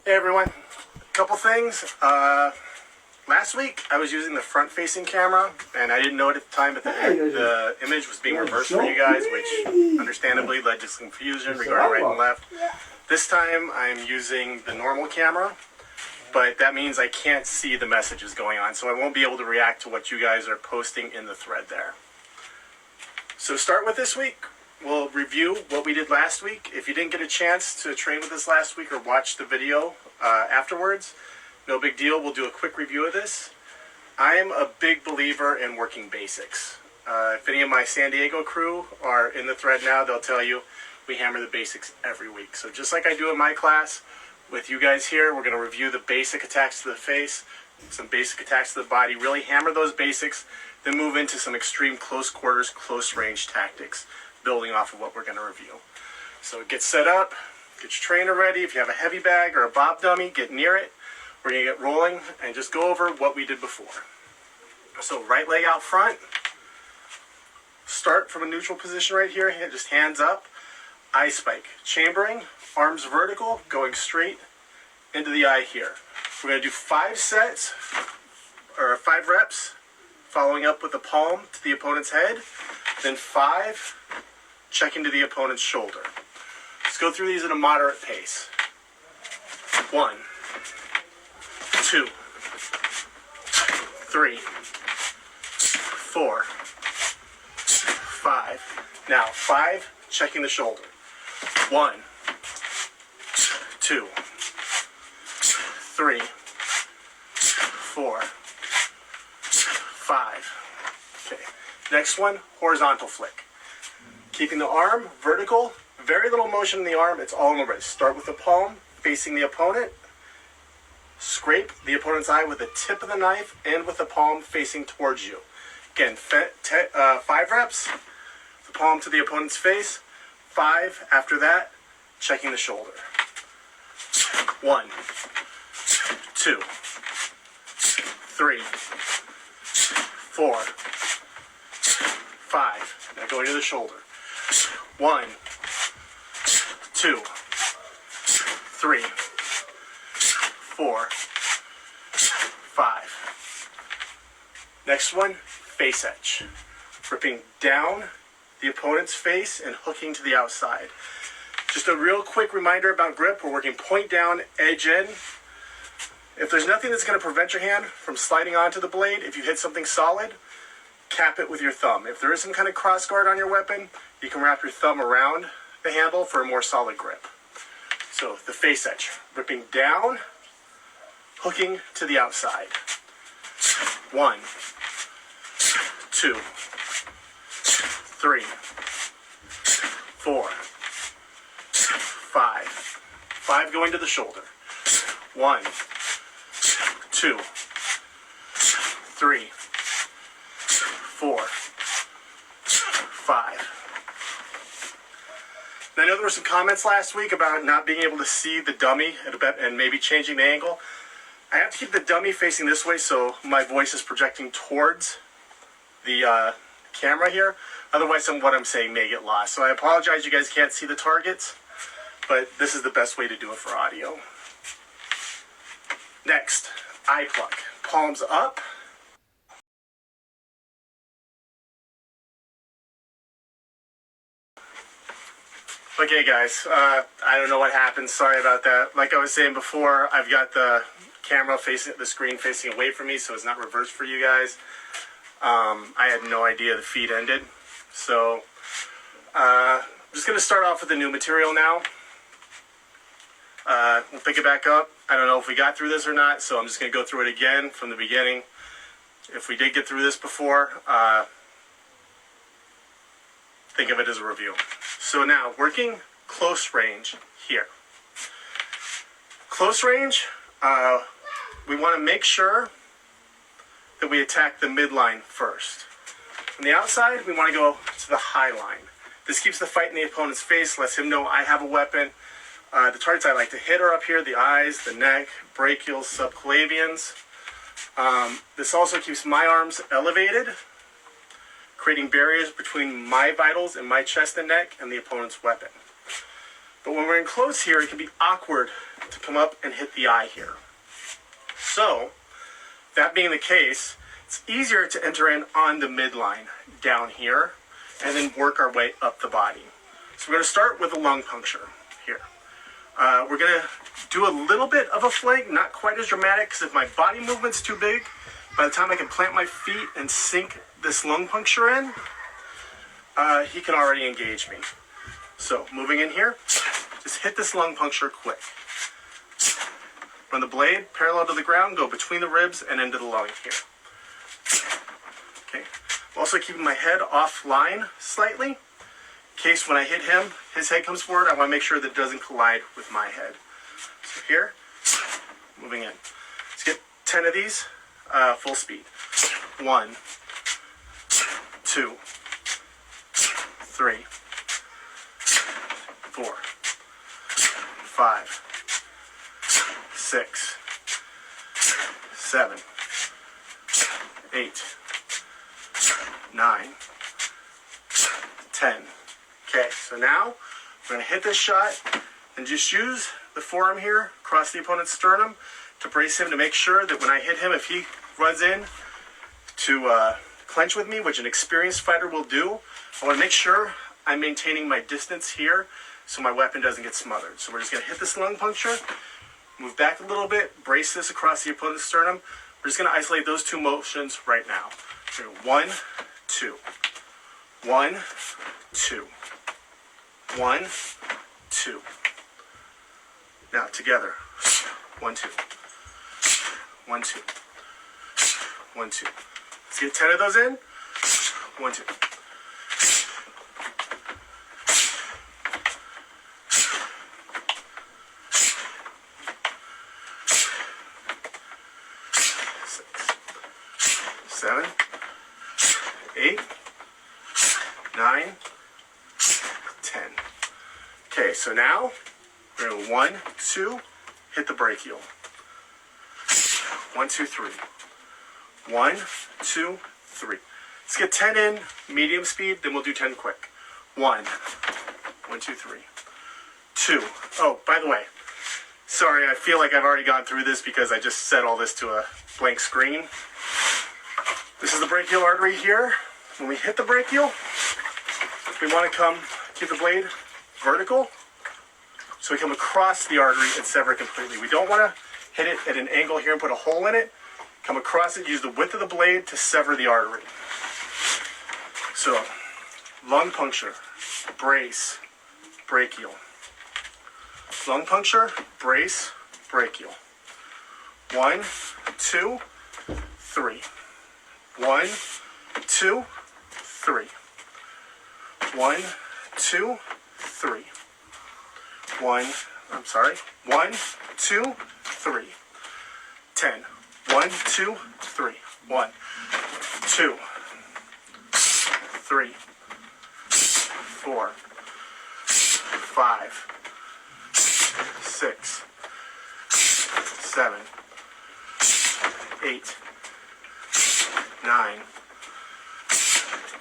Hey everyone, a couple things. Last week I was using the front-facing camera, and I didn't know it at the time, but the image was being reversed for you guys, which understandably led to some confusion regarding right and left. This time I'm using the normal camera, but that means I can't see the messages going on, so I won't be able to react to what you guys are posting in the thread there. So to start with this week, we'll review what we did last week. If you didn't get a chance to train with us last week or watch the video afterwards, no big deal. We'll do a quick review of this. I am a big believer in working basics. If any of my San Diego crew are in the thread now, they'll tell you we hammer the basics every week. So just like I do in my class, with you guys here, we're going to review the basic attacks to the face, some basic attacks to the body, really hammer those basics, then move into some extreme close quarters, close range tactics, building off of what we're going to review. So get set up, get your trainer ready. If you have a heavy bag or a bob dummy, get near it. We're going to get rolling and just go over what we did before. So right leg out front, start from a neutral position right here, just hands up, eye spike, chambering, arms vertical, going straight into the eye here. We're going to do 5 sets, or 5 reps, following up with the palm to the opponent's head, then 5, check into the opponent's shoulder. Let's go through these at a moderate pace. 1, 2, 3, 4, 5. Now 5, checking the shoulder. 1, 2, 3, 4, 5. Okay. Next one, horizontal flick. Keeping the arm vertical, very little motion in the arm, it's all in the wrist. Start with the palm facing the opponent. Scrape the opponent's eye with the tip of the knife and with the palm facing towards you. Again, 5 reps, the palm to the opponent's face. 5 after that, checking the shoulder. 1, 2, 3, 4, 5. Now going to the shoulder. 1, 2, 3, 4, 5. Next one, face edge. Ripping down the opponent's face and hooking to the outside. Just a real quick reminder about grip. We're working point down, edge in. If there's nothing that's going to prevent your hand from sliding onto the blade, if you hit something solid, cap it with your thumb. If there is some kind of cross guard on your weapon, you can wrap your thumb around the handle for a more solid grip. So the face edge, ripping down, hooking to the outside. 1, 2, 3, 4, 5. 5 going to the shoulder. 1, 2, 3, 4, 5. I know there were some comments last week about not being able to see the dummy and maybe changing the angle. I have to keep the dummy facing this way so my voice is projecting towards the camera here. Otherwise, what I'm saying may get lost. So I apologize you guys can't see the targets, but this is the best way to do it for audio. Next, eye pluck. Palms up. Okay guys, I don't know what happened, sorry about that. Like I was saying before, I've got the camera facing, the screen facing away from me so it's not reversed for you guys. I had no idea the feed ended. So, I'm just going to start off with the new material now. We'll pick it back up. I don't know if we got through this or not, so I'm just going to go through it again from the beginning. If we did get through this before, think of it as a review. So now, working close range here. Close range, we want to make sure that we attack the midline first. On the outside, we want to go to the high line. This keeps the fight in the opponent's face, lets him know I have a weapon. The targets I like to hit are up here, the eyes, the neck, brachials, subclavians. This also keeps my arms elevated, creating barriers between my vitals and my chest and neck and the opponent's weapon. But when we're in close here, it can be awkward to come up and hit the eye here. So, that being the case, it's easier to enter in on the midline down here and then work our way up the body. So we're going to start with a lung puncture here. We're going to do a little bit of a flank, not quite as dramatic, because if my body movement's too big, by the time I can plant my feet and sink this lung puncture in, he can already engage me. So moving in here, just hit this lung puncture quick. Run the blade parallel to the ground, go between the ribs and into the lung here. Okay. Also keeping my head offline slightly, in case when I hit him, his head comes forward, I want to make sure that it doesn't collide with my head. So here, moving in. Let's get 10 of these, full speed. 1, 2, 3, 4, 5, 6, 7, 8, 9, 10. Okay, so now we're going to hit this shot and just use the forearm here across the opponent's sternum to brace him, to make sure that when I hit him, if he runs in to clench with me, which an experienced fighter will do, I want to make sure I'm maintaining my distance here so my weapon doesn't get smothered. So we're just going to hit this lung puncture, move back a little bit, brace this across the opponent's sternum. We're just going to isolate those two motions right now. So 1, 2, 1, 2, 1, 2. Now together. 1, 2, 1, 2, 1, 2. Let's get 10 of those in. 1, 2. 7, 8, 9, 10. Okay, so now we're going to 1, 2, hit the brachial. 1, 2, 3. 1, 2, 3. Let's get 10 in, medium speed, then we'll do 10 quick. 1, 1, 2, 3. 2. Oh, by the way, sorry, I feel like I've already gone through this because I just set all this to a blank screen. This is the brachial artery here. When we hit the brachial, we want to keep the blade vertical, so we come across the artery and sever it completely. We don't want to hit it at an angle here and put a hole in it. Come across it, use the width of the blade to sever the artery. So, lung puncture, brace, brachial. Lung puncture, brace, brachial. 1, 2, 3. 1, 2, 3. 1, 2, 3. 1, 2, 3. 10. 1, 2, 3. 1, 2, 3, 4, 5, 6, 7, 8, 9,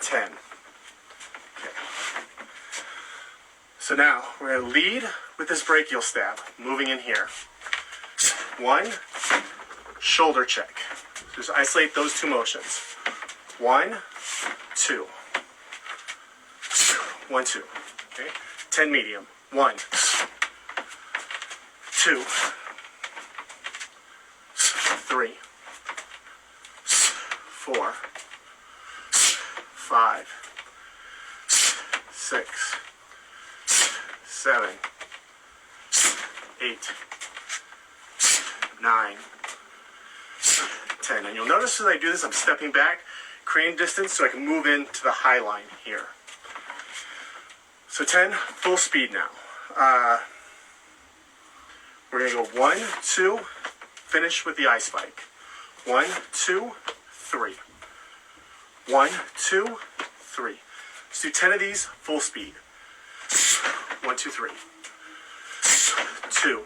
10. Okay. So now we're going to lead with this brachial stab, moving in here. 1, shoulder check. Just isolate those two motions. 1, 2. 1, 2. Okay. 10 medium. 1, 2, 3, 4, 5, 6, 7, 8, 9, 10. And you'll notice as I do this, I'm stepping back, creating distance so I can move into the high line here. So 10, full speed now. We're going to go 1, 2, finish with the eye spike. 1, 2, 3. 1, 2, 3. Let's do 10 of these, full speed. 1, 2, 3. 2,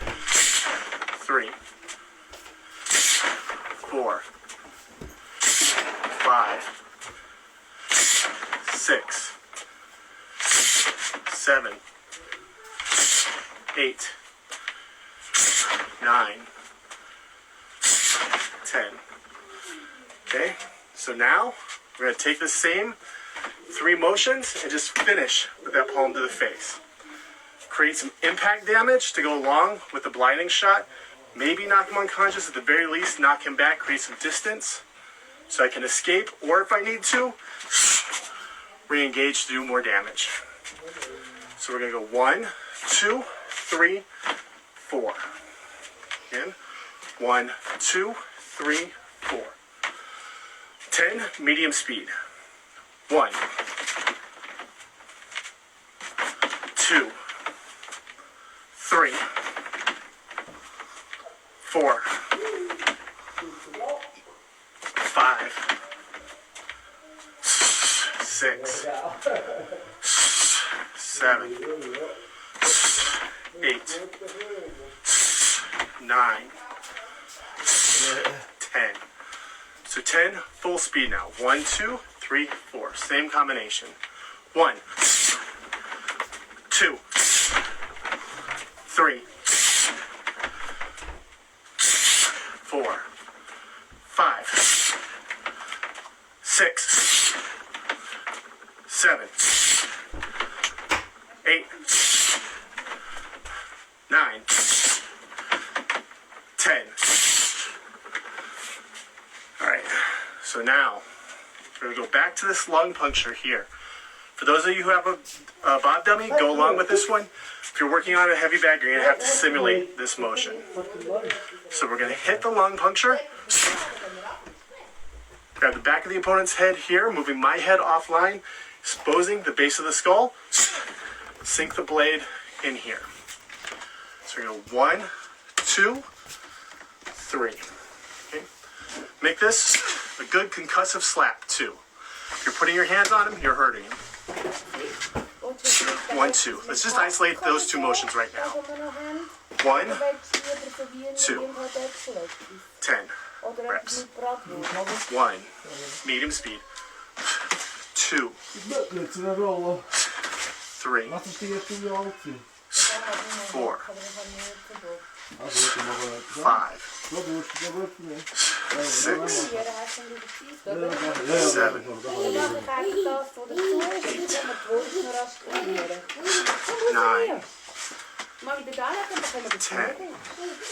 3, 4, 5, 6, 7, 9, 10. Okay, so now we're going to take the same 3 motions and just finish with that palm to the face. Create some impact damage to go along with the blinding shot. Maybe knock him unconscious, at the very least knock him back, create some distance so I can escape, or if I need to, re-engage to do more damage. So we're going to go 1, 2, 3, 4. Again, 1, 2, 3, 4. 10, medium speed. 1, 2, 3, 4, 5, 6, 7, 8, 9, 10. So 10, full speed now. 1, 2, 3, 4. Same combination. 1, 2, 3, 4, 5, 6, 7, 8, 9, 10. Alright, so now we're going to go back to this lung puncture here. For those of you who have a bob dummy, go along with this one. If you're working on a heavy bag, you're going to have to simulate this motion. So we're going to hit the lung puncture. Grab the back of the opponent's head here, moving my head offline, exposing the base of the skull. Sink the blade in here. So we're going to go 1, 2, 3. Okay. Make this a good concussive slap too. If you're putting your hands on him, you're hurting him. 1, 2. Let's just isolate those 2 motions right now. 1, 2, 10 reps. 1, medium speed. 2, 3, 4, 5, 6, 7, 9, 10.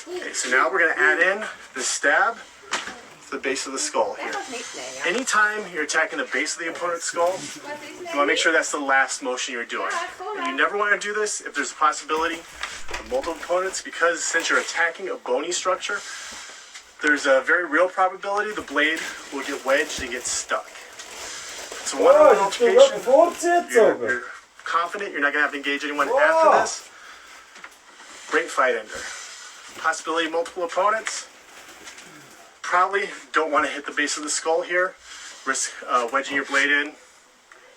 Okay, so now we're going to add in the stab to the base of the skull here. Anytime you're attacking the base of the opponent's skull, you want to make sure that's the last motion you're doing. And you never want to do this if there's a possibility of multiple opponents, because since you're attacking a bony structure, there's a very real probability the blade will get wedged and get stuck. It's a one-on-one altercation. You're confident you're not going to have to engage anyone after this. Great fight ender. Possibility of multiple opponents. Probably don't want to hit the base of the skull here. Risk wedging your blade in,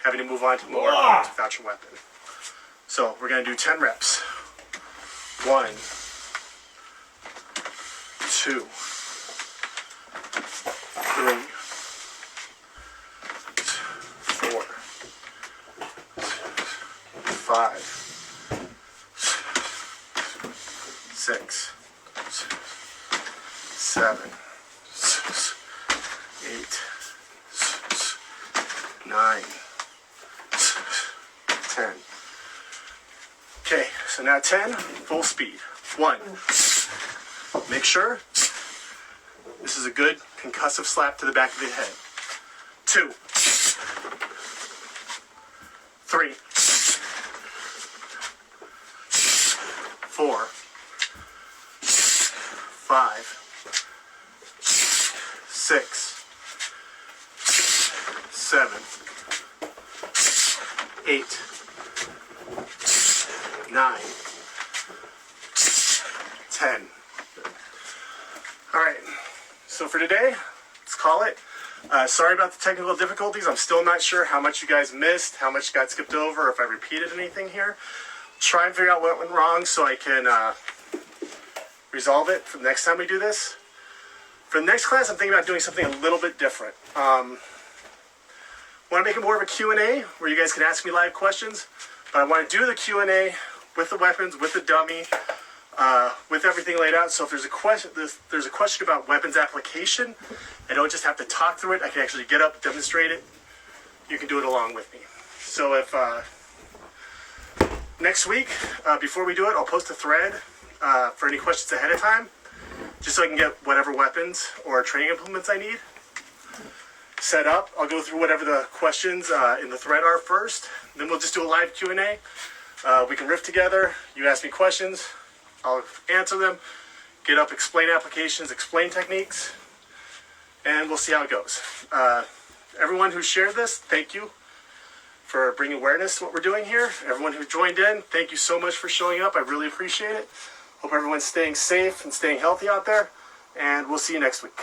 having to move on to more opponents without your weapon. So we're going to do 10 reps. 1, 2, 3, 4, 5, 6, 7, 8, 9, 10. Okay, so now 10, full speed. 1, make sure this is a good concussive slap to the back of the head. 2, 3, 4, 5, 6, 7, 8, 9, 10. All right, so for today, let's call it. Sorry about the technical difficulties. I'm still not sure how much you guys missed, how much got skipped over, if I repeated anything here. Try and figure out what went wrong so I can resolve it for the next time we do this. For the next class, I'm thinking about doing something a little bit different. Want to make it more of a Q&A where you guys can ask me live questions, but I want to do the Q&A with the weapons, with the dummy, with everything laid out. So if there's a question about weapons application, I don't just have to talk through it. I can actually get up, demonstrate it. You can do it along with me. So if next week, before we do it, I'll post a thread for any questions ahead of time, just so I can get whatever weapons or training implements I need set up. I'll go through whatever the questions in the thread are first. Then we'll just do a live Q&A. We can riff together. You ask me questions. I'll answer them. Get up, explain applications, explain techniques. And we'll see how it goes. Everyone who shared this, thank you for bringing awareness to what we're doing here. Everyone who joined in, thank you so much for showing up. I really appreciate it. Hope everyone's staying safe and staying healthy out there. And we'll see you next week.